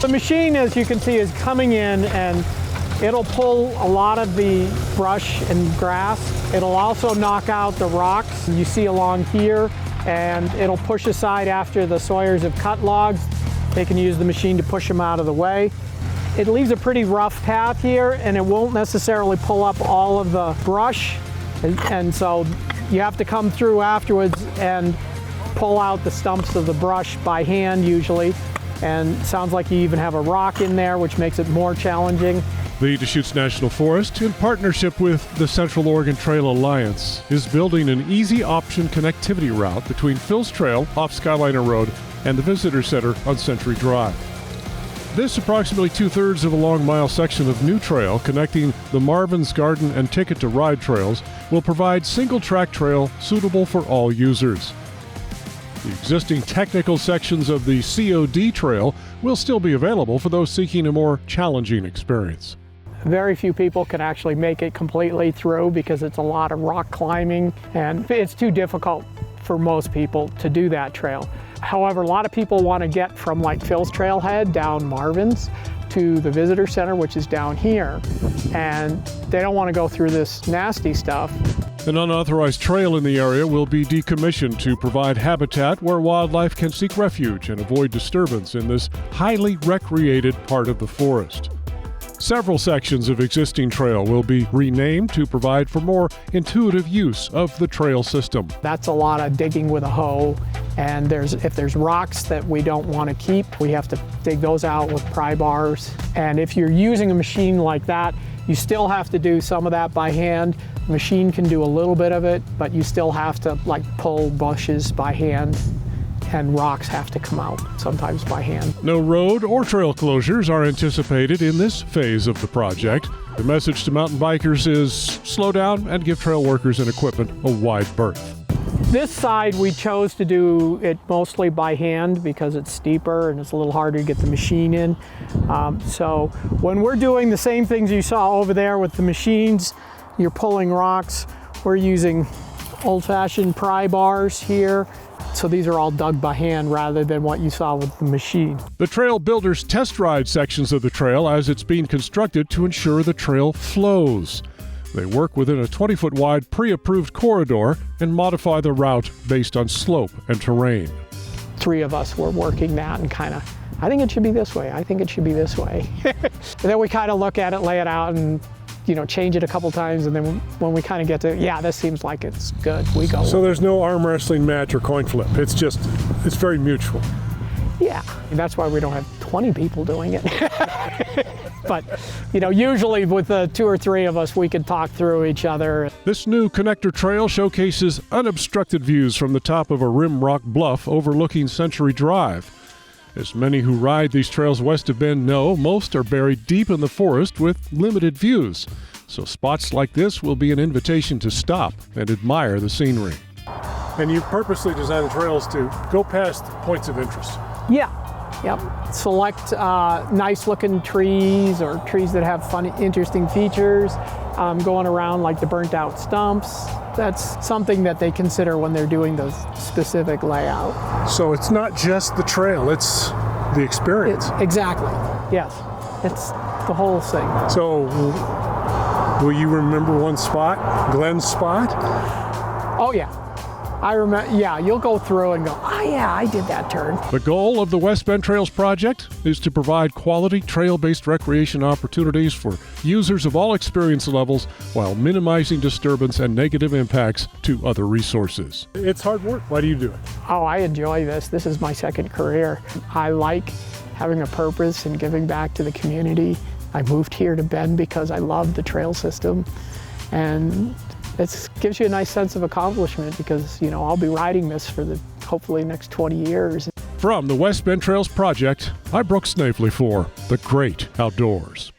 The machine, as you can see, is coming in and it'll pull a lot of the brush and grass. It'll also knock out the rocks you see along here, and it'll push aside after the sawyers have cut logs. They can use the machine to push them out of the way. It leaves a pretty rough path here, and it won't necessarily pull up all of the brush, and so you have to come through afterwards and pull out the stumps of the brush by hand usually. And it sounds like you even have a rock in there, which makes it more challenging. The Deschutes National Forest, in partnership with the Central Oregon Trail Alliance, is building an easy option connectivity route between Phil's Trail off Skyliner Road and the Visitor Center on Century Drive. This approximately 2/3 of a long-mile section of new trail connecting the Marvin's Garden and Ticket to Ride trails will provide single-track trail suitable for all users. The existing technical sections of the COD trail will still be available for those seeking a more challenging experience. Very few people can actually make it completely through because it's a lot of rock climbing, and it's too difficult for most people to do that trail. However, a lot of people want to get from like Phil's Trailhead down Marvin's to the Visitor Center, which is down here, and they don't want to go through this nasty stuff. An unauthorized trail in the area will be decommissioned to provide habitat where wildlife can seek refuge and avoid disturbance in this highly recreated part of the forest. Several sections of existing trail will be renamed to provide for more intuitive use of the trail system. That's a lot of digging with a hoe, and if there's rocks that we don't want to keep, we have to dig those out with pry bars. And if you're using a machine like that, you still have to do some of that by hand. The machine can do a little bit of it, but you still have to like pull bushes by hand, and rocks have to come out sometimes by hand. No road or trail closures are anticipated in this phase of the project. The message to mountain bikers is slow down and give trail workers and equipment a wide berth. This side we chose to do it mostly by hand because it's steeper and it's a little harder to get the machine in. So when we're doing the same things you saw over there with the machines, you're pulling rocks, we're using old-fashioned pry bars here. So these are all dug by hand rather than what you saw with the machine. The trail builders test ride sections of the trail as it's being constructed to ensure the trail flows. They work within a 20-foot wide pre-approved corridor and modify the route based on slope and terrain. 3 of us were working that and kind of, I think it should be this way, I think it should be this way. And then we kind of look at it, lay it out, and change it a couple times, and then when we kind of get to, yeah, this seems like it's good, we go. So there's no arm wrestling match or coin flip. It's very mutual. Yeah, and that's why we don't have 20 people doing it. But, usually with the 2 or 3 of us, we can talk through each other. This new connector trail showcases unobstructed views from the top of a rim rock bluff overlooking Century Drive. As many who ride these trails west of Bend know, most are buried deep in the forest with limited views. So spots like this will be an invitation to stop and admire the scenery. And you purposely designed the trails to go past points of interest. Yeah, yep. Select nice looking trees or trees that have fun, interesting features, going around like the burnt out stumps. That's something that they consider when they're doing the specific layout. So it's not just the trail, it's the experience. Exactly, yes. It's the whole thing. So will you remember one spot, Glenn's spot? Oh yeah. I remember, yeah, you'll go through and go, oh yeah, I did that turn. The goal of the West Bend Trails project is to provide quality trail-based recreation opportunities for users of all experience levels while minimizing disturbance and negative impacts to other resources. It's hard work. Why do you do it? Oh, I enjoy this. This is my second career. I like having a purpose and giving back to the community. I moved here to Bend because I love the trail system, and it gives you a nice sense of accomplishment because, I'll be riding this for the hopefully next 20 years. From the West Bend Trails project, I'm Brooks Snavely for The Great Outdoors.